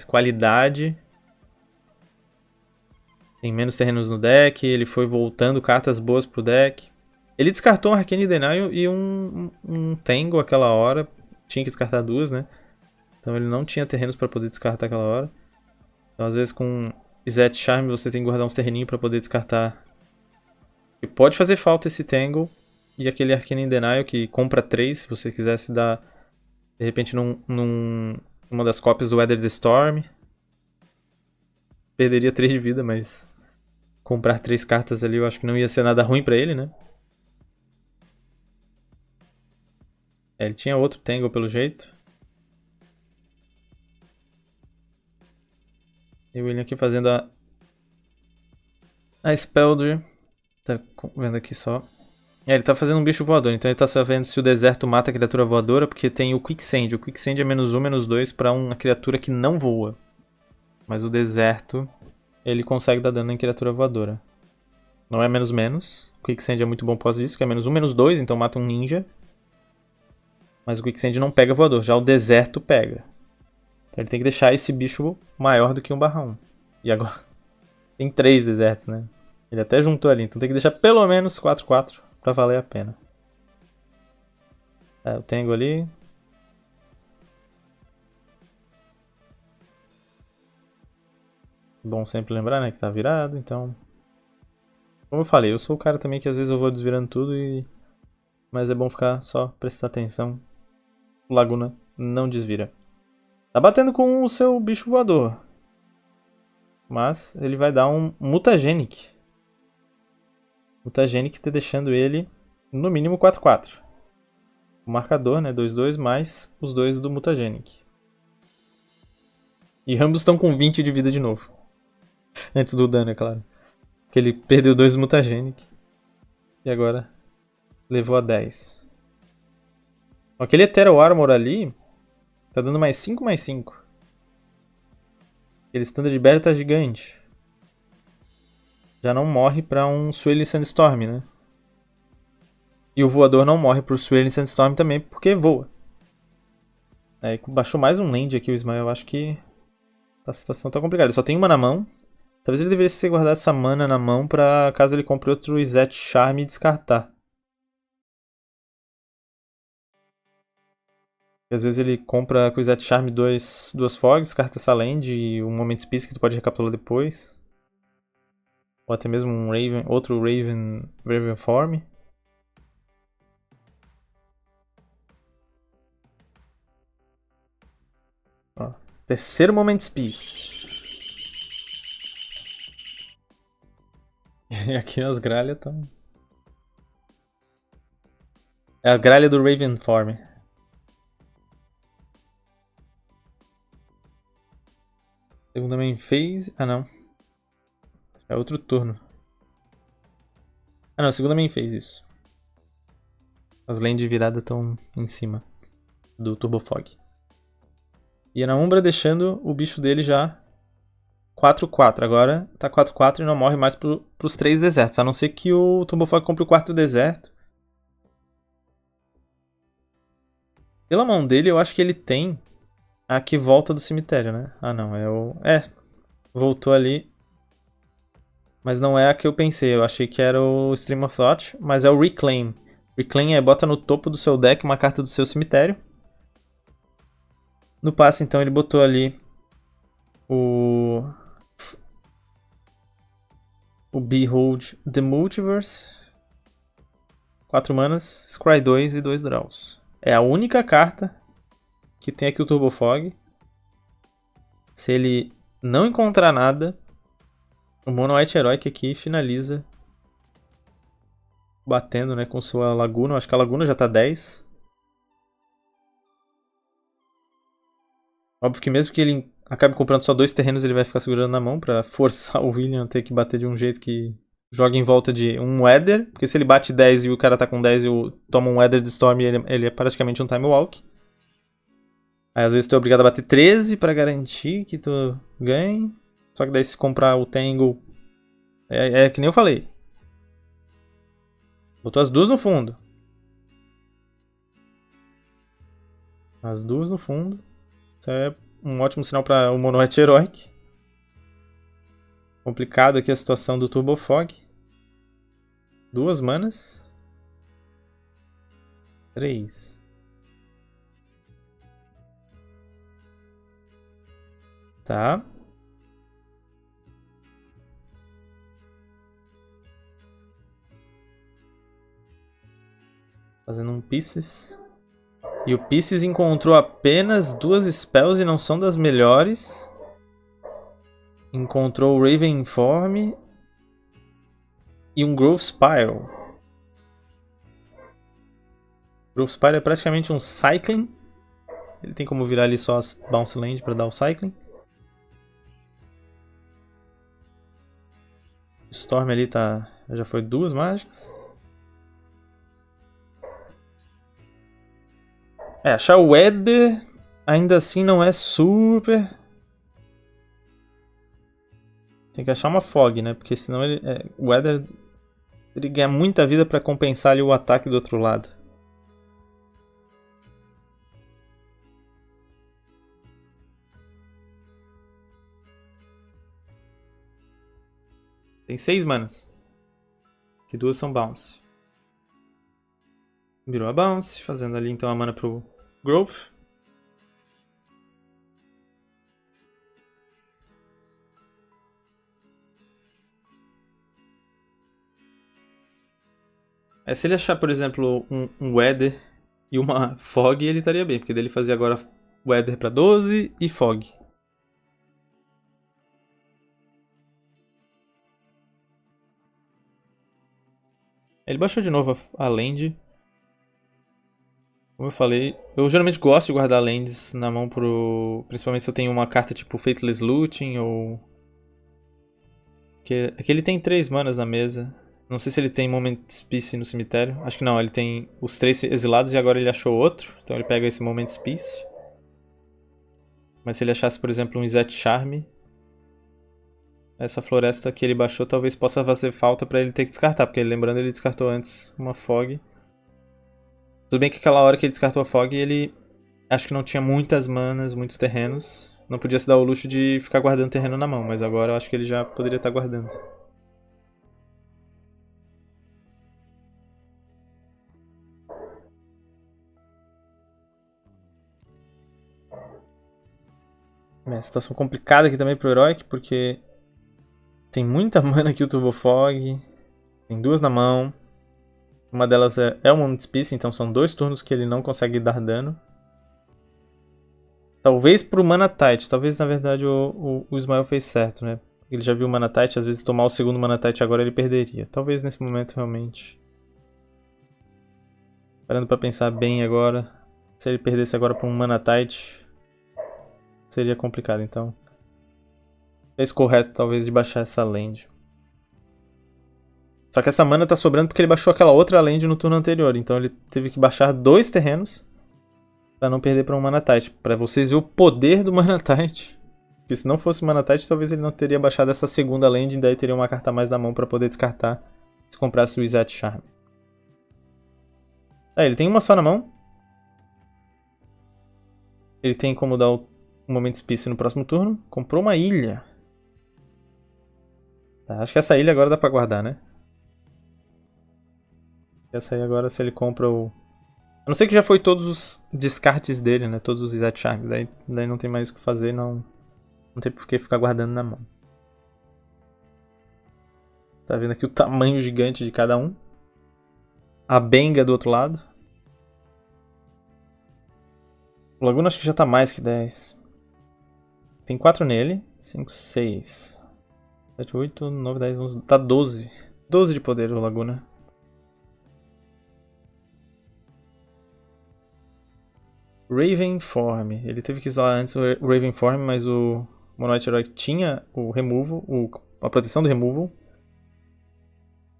qualidade. Tem menos terrenos no deck, ele foi voltando cartas boas pro deck. Ele descartou um Arcane Denial e um Tango aquela hora. Tinha que descartar 2, né? Então ele não tinha terrenos pra poder descartar aquela hora. Então às vezes com Izzet Charme você tem que guardar uns terreninhos pra poder descartar. E pode fazer falta esse Tango e aquele Arcane Denial que compra 3 se você quisesse dar de repente numa das cópias do Weather the Storm. Perderia 3 de vida, mas comprar 3 cartas ali eu acho que não ia ser nada ruim pra ele, né? Ele tinha outro Tangle pelo jeito. E o William aqui fazendo a Spelder. Tá vendo aqui só. Ele tá fazendo um bicho voador, então ele tá sabendo se o deserto mata a criatura voadora, porque tem o Quicksand. O Quicksand é -1, -2 pra uma criatura que não voa. Mas o deserto, ele consegue dar dano em criatura voadora. Não é menos. O Quicksand é muito bom por causa disso, que é -1, -2, então mata um ninja. Mas o Quicksand não pega voador, já o deserto pega. Então ele tem que deixar esse bicho maior do que 1/1. E agora tem 3 desertos, né? Ele até juntou ali, então tem que deixar pelo menos 4/4 pra valer a pena. Eu tenho ali. Bom sempre lembrar, né, que tá virado, então... Como eu falei, eu sou o cara também que às vezes eu vou desvirando tudo e... Mas é bom ficar só prestar atenção. O Laguna não desvira. Tá batendo com o seu bicho voador. Mas ele vai dar um Mutagenic. Mutagenic tá deixando ele no mínimo 4/4. O marcador, né, 2/2 mais os 2 do Mutagenic. E ambos estão com 20 de vida de novo. Antes do dano, é claro. Porque ele perdeu 2 do Mutagenic. E agora levou a 10. Aquele Ethereal Armor ali tá dando mais 5/5. Aquele Standard Bearer tá gigante. já não morre pra um Swirling Sandstorm, né? E o voador não morre pro Swirling Sandstorm também, porque voa. É, baixou mais um land aqui o Ismael, eu acho que a situação tá complicada. Ele só tem uma na mão. Talvez ele devesse ter guardado essa mana na mão pra caso ele compre outro Izzet Charm e descartar. E às vezes ele compra com o Izzet Charm duas Fogs, descarta essa land e um Moment Peace que tu pode recapitular depois. Ou até mesmo um Raven, outro Raven Form. Ó, terceiro Moment Peace. E aqui as gralhas estão... É a gralha do Raven Form. Segunda main phase... Ah, não. É outro turno. Ah, não. Segunda main phase, isso. As lanes de virada estão em cima do Turbo Fog. E na Umbra deixando o bicho dele já 4-4. Agora tá 4-4 e não morre mais pros 3 desertos. A não ser que o Turbo Fog compre o quarto deserto. Pela mão dele, eu acho que ele tem a que volta do cemitério, né? Ah, não. É o... É. Voltou ali. Mas não é a que eu pensei. Eu achei que era o Stream of Thought. Mas é o Reclaim. Reclaim é bota no topo do seu deck uma carta do seu cemitério. No passe, então, ele botou ali o Behold the Multiverse. 4 manas, Scry 2 e 2 draws. É a única carta que tem aqui o Turbo Fog. Se ele não encontrar nada, o Mono White Heroic aqui finaliza batendo, né, com sua Laguna. Eu acho que a Laguna já tá 10. Óbvio que mesmo que ele acabe comprando só 2 terrenos, ele vai ficar segurando na mão pra forçar o William a ter que bater de um jeito que joga em volta de um Weather. Porque se ele bate 10 e o cara tá com 10 e toma um Weather de Storm, ele é praticamente um Time Walk. Aí às vezes tu é obrigado a bater 13 pra garantir que tu ganhe. Só que daí se comprar o Tangle... É que nem eu falei. Botou as duas no fundo. As duas no fundo. Isso é um ótimo sinal para o Mono White Heroic. Complicado aqui a situação do Turbo Fog. 2 manas. 3. Tá. Fazendo um Pisces. E o Pisces encontrou apenas 2 spells e não são das melhores. Encontrou o Raven Form e um Growth Spiral. Growth Spiral é praticamente um Cycling. Ele tem como virar ali só as Bounce Land para dar o Cycling. Storm ali tá... já foi 2 mágicas. Achar o Weather ainda assim não é super... Tem que achar uma Fog, né? Porque senão ele... o Weather... Ele ganha muita vida pra compensar ali o ataque do outro lado. Tem 6 manas. Que 2 são Bounce. Virou a Bounce, fazendo ali então a mana pro Growth. Se ele achar, por exemplo, um Weather e uma Fog, ele estaria bem. Porque daí ele fazia agora Weather pra 12 e Fog. Ele baixou de novo a land. Como eu falei, eu geralmente gosto de guardar lands na mão principalmente se eu tenho uma carta tipo Faithless Looting ou... Aqui ele tem 3 manas na mesa. Não sei se ele tem Moment Peace no cemitério. Acho que não, ele tem os 3 exilados e agora ele achou outro. Então ele pega esse Moment Peace. Mas se ele achasse, por exemplo, um Izzet Charm... essa floresta que ele baixou talvez possa fazer falta pra ele ter que descartar, porque lembrando, ele descartou antes uma Fog. Tudo bem que aquela hora que ele descartou a Fog, ele acho que não tinha muitas manas, muitos terrenos. Não podia se dar o luxo de ficar guardando terreno na mão, mas agora eu acho que ele já poderia estar guardando. É, situação complicada aqui também pro Heroic, porque tem muita mana aqui o Turbo Fog, tem duas na mão. Uma delas é o Moment Spice, então são 2 turnos que ele não consegue dar dano. Talvez pro Mana Tite, talvez na verdade o Ismael fez certo, né? Ele já viu o Mana Tite, às vezes tomar o segundo Mana Tite agora ele perderia. Talvez nesse momento realmente. Parando pra pensar bem agora, se ele perdesse agora pra um Mana Tite, seria complicado, então fez correto talvez de baixar essa land. Só que essa mana tá sobrando porque ele baixou aquela outra land no turno anterior, então ele teve que baixar 2 terrenos pra não perder pra um Mana Tite, pra vocês verem o poder do Mana Tite. Porque se não fosse Mana Tite, talvez ele não teria baixado essa segunda land, e daí teria uma carta a mais na mão pra poder descartar se comprasse o Izzet Charm. Ele tem uma só na mão. Ele tem como dar o Moment Spice no próximo turno. Comprou uma ilha. Tá, acho que essa ilha agora dá pra guardar, né? Essa aí agora, se ele compra o... A não ser que já foi todos os descartes dele, né? Todos os Izzet Charm. Daí não tem mais o que fazer, não tem por que ficar guardando na mão. Tá vendo aqui o tamanho gigante de cada um. A Benga do outro lado. O Laguna acho que já tá mais que 10. Tem 4 nele. 5, 6, 7, 8, 9, 10, 11. Tá 12. 12 de poder o Laguna. Ravenform. Ele teve que isolar antes o Ravenform, mas o Mono White Heroic tinha o removal, a proteção do removal.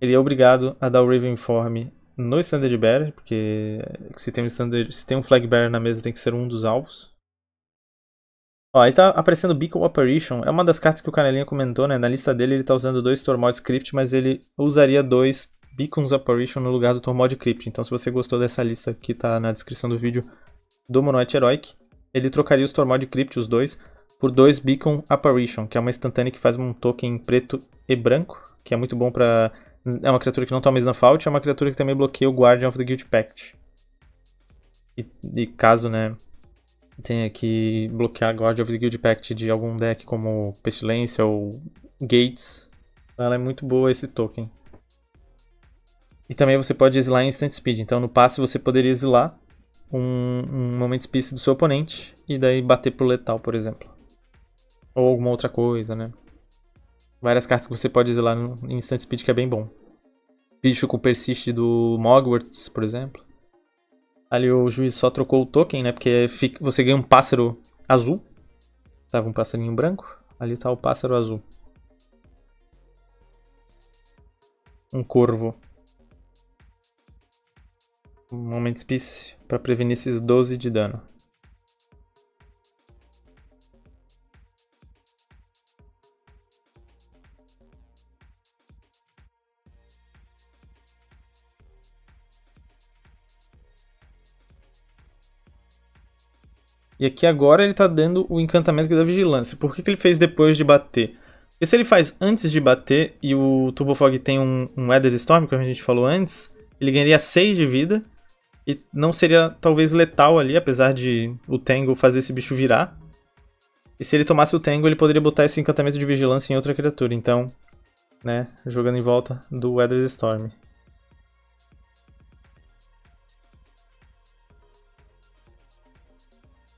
Ele é obrigado a dar o Ravenform no Standard Bearer, porque se tem um Flag Bearer na mesa tem que ser um dos alvos. Ó, aí tá aparecendo Beacon Apparition. É uma das cartas que o Canelinha comentou, né? Na lista dele ele tá usando 2 Tormod Script, mas ele usaria 2 Beacons Apparition no lugar do Tormod Crypt. Então se você gostou dessa lista que tá na descrição do vídeo do Mono White Heroic, ele trocaria os Tormod Crypt, os dois, por 2 Beacon Apparition, que é uma instantânea que faz um token preto e branco, que é muito bom pra... É uma criatura que não toma Snuff Out, é uma criatura que também bloqueia o Guardian of the Guild Pact. E caso, né, tenha que bloquear Guardian of the Guild Pact de algum deck como Pestilência ou Gates, ela é muito boa esse token. E também você pode exilar em Instant Speed, então no passe você poderia exilar um Moment Spice do seu oponente e daí bater pro letal, por exemplo. Ou alguma outra coisa, né? Várias cartas que você pode exilar no Instant Speed que é bem bom. Bicho com Persist do Mogwarts, por exemplo. Ali o juiz só trocou o token, né? Porque você ganha um pássaro azul. Tava um passarinho branco. Ali tá o pássaro azul. Um corvo. Um Moment Spice para prevenir esses 12 de dano. E aqui agora ele tá dando o encantamento da vigilância. Por que ele fez depois de bater? Porque se ele faz antes de bater e o Turbo Fog tem um Weathered Storm, como a gente falou antes, ele ganharia 6 de vida. E não seria talvez letal ali, apesar de o Tangle fazer esse bicho virar. E se ele tomasse o Tangle, ele poderia botar esse encantamento de vigilância em outra criatura. Então, né, jogando em volta do Weathered Storm.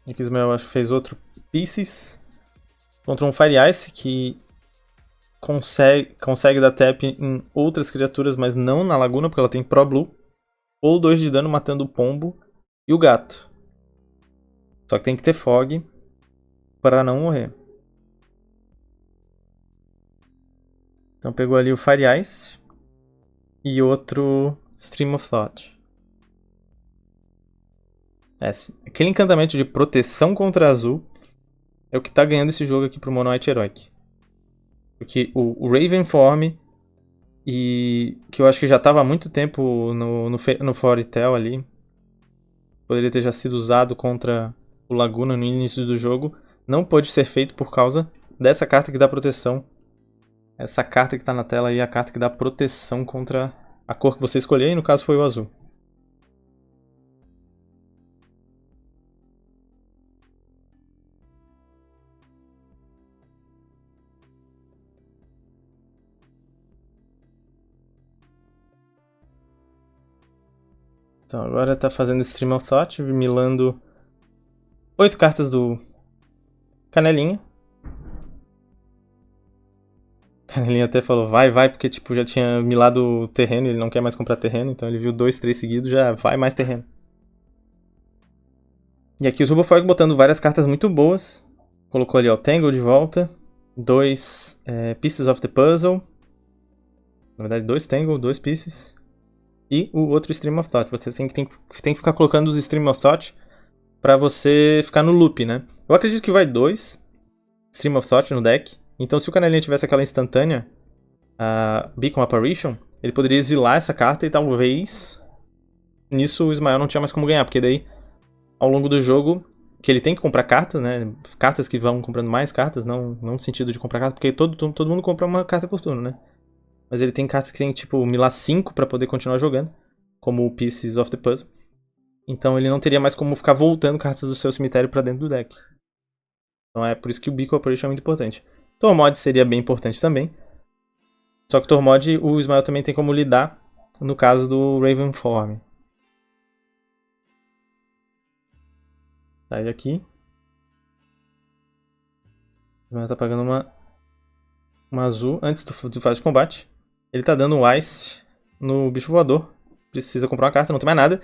Aqui o Ismael acho que fez outro Pieces contra um Fire Ice que consegue dar tap em outras criaturas, mas não na Laguna, porque ela tem Pro Blue. Ou 2 de dano matando o pombo e o gato. Só que tem que ter Fog para não morrer. Então pegou ali o Fire Ice e outro Stream of Thought. Aquele encantamento de proteção contra azul é o que tá ganhando esse jogo aqui pro Mono White Heroic. Porque o Ravenform, e que eu acho que já estava há muito tempo no Fairy Tail ali, poderia ter já sido usado contra o Laguna no início do jogo, não pôde ser feito por causa dessa carta que dá proteção. Essa carta que está na tela aí é a carta que dá proteção contra a cor que você escolher, e no caso foi o azul. Então agora tá fazendo Stream of Thought, milando 8 cartas do Canelinha. Canelinha até falou, vai, porque tipo, já tinha milado o terreno, ele não quer mais comprar terreno, então ele viu 2, 3 seguidos, já vai mais terreno. E aqui o Turbofog botando várias cartas muito boas. Colocou ali, ó, Tangle de volta, 2 Pieces of the Puzzle. Na verdade, 2 Tangle, 2 Pieces. E o outro Stream of Thought. Você tem que ficar colocando os Stream of Thought pra você ficar no loop, né? Eu acredito que vai 2 Stream of Thought no deck. Então se o Canelinha tivesse aquela instantânea, a Beacon Apparition, ele poderia exilar essa carta e talvez nisso o Ismael não tinha mais como ganhar, porque daí ao longo do jogo, que ele tem que comprar cartas, né? Cartas que vão comprando mais cartas, não no sentido de comprar cartas, porque todo mundo compra uma carta por turno, né? Mas ele tem cartas que tem, tipo, milar 5 pra poder continuar jogando, como o Pieces of the Puzzle. Então ele não teria mais como ficar voltando cartas do seu cemitério pra dentro do deck. Então é por isso que o Beacon Operation é muito importante. Tormod seria bem importante também. Só que Tormod, o Ismael também tem como lidar no caso do Ravenform. Sai aqui. O Ismael tá pagando uma azul antes do fase de combate. Ele tá dando um Ice no bicho voador. Precisa comprar uma carta, não tem mais nada.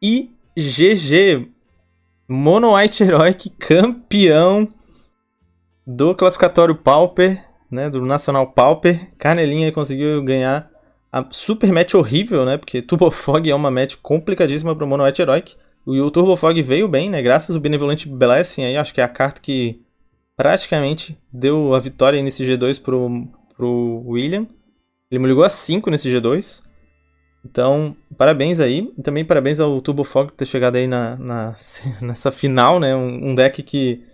E GG. Mono White Heroic, campeão do classificatório Pauper, né, do Nacional Pauper. Canelinha conseguiu ganhar a super match horrível, né, porque Turbofog é uma match complicadíssima pro Mono White Heroic. E o Turbofog veio bem, né, graças ao Benevolent Blessing aí, acho que é a carta que praticamente deu a vitória nesse G2 pro William. Ele me ligou a 5 nesse G2. Então, parabéns aí. E também parabéns ao Turbofog por ter chegado aí nessa final, né? Um deck que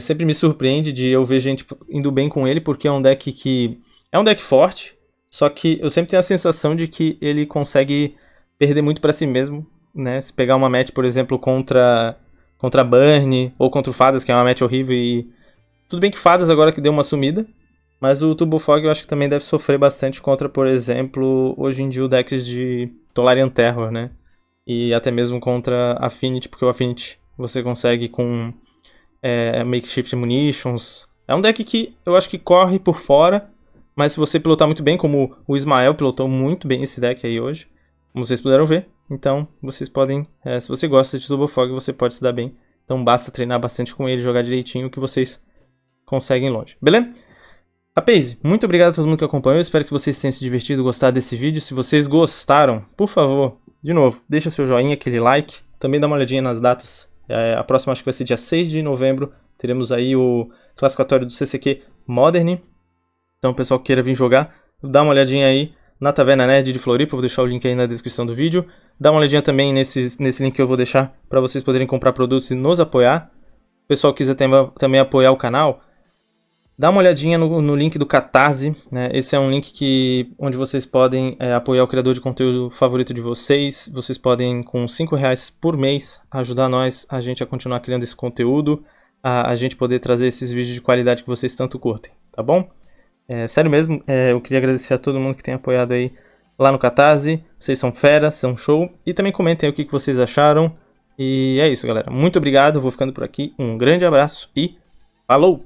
sempre me surpreende de eu ver gente indo bem com ele, porque é um deck que... é um deck forte, só que eu sempre tenho a sensação de que ele consegue perder muito pra si mesmo, né? Se pegar uma match, por exemplo, contra Burn ou contra o Fadas, que é uma match horrível e... tudo bem que Fadas agora que deu uma sumida, mas o Turbofog eu acho que também deve sofrer bastante contra, por exemplo, hoje em dia o decks de Tolarian Terror, né? E até mesmo contra Affinity, porque o Affinity você consegue com Makeshift Munitions. É um deck que eu acho que corre por fora, mas se você pilotar muito bem, como o Ismael pilotou muito bem esse deck aí hoje, como vocês puderam ver, então vocês podem, se você gosta de Turbofog, você pode se dar bem. Então basta treinar bastante com ele, jogar direitinho que vocês conseguem longe, beleza? Rapaze, muito obrigado a todo mundo que acompanhou, espero que vocês tenham se divertido, gostado desse vídeo. Se vocês gostaram, por favor, de novo, deixa seu joinha, aquele like, também dá uma olhadinha nas datas. A próxima acho que vai ser dia 6 de novembro, teremos aí o classificatório do CCQ Modern. Então o pessoal que queira vir jogar, dá uma olhadinha aí na Taverna Nerd de Floripa, vou deixar o link aí na descrição do vídeo. Dá uma olhadinha também nesse link que eu vou deixar para vocês poderem comprar produtos e nos apoiar. O pessoal que quiser também apoiar o canal, dá uma olhadinha no link do Catarse, né? Esse é um link onde vocês podem apoiar o criador de conteúdo favorito de vocês. Vocês podem, com R$5 por mês, ajudar a gente a continuar criando esse conteúdo, a gente poder trazer esses vídeos de qualidade que vocês tanto curtem, tá bom? Sério mesmo, eu queria agradecer a todo mundo que tem apoiado aí lá no Catarse. Vocês são fera, são show. E também comentem o que vocês acharam. E é isso, galera. Muito obrigado, vou ficando por aqui. Um grande abraço e falou!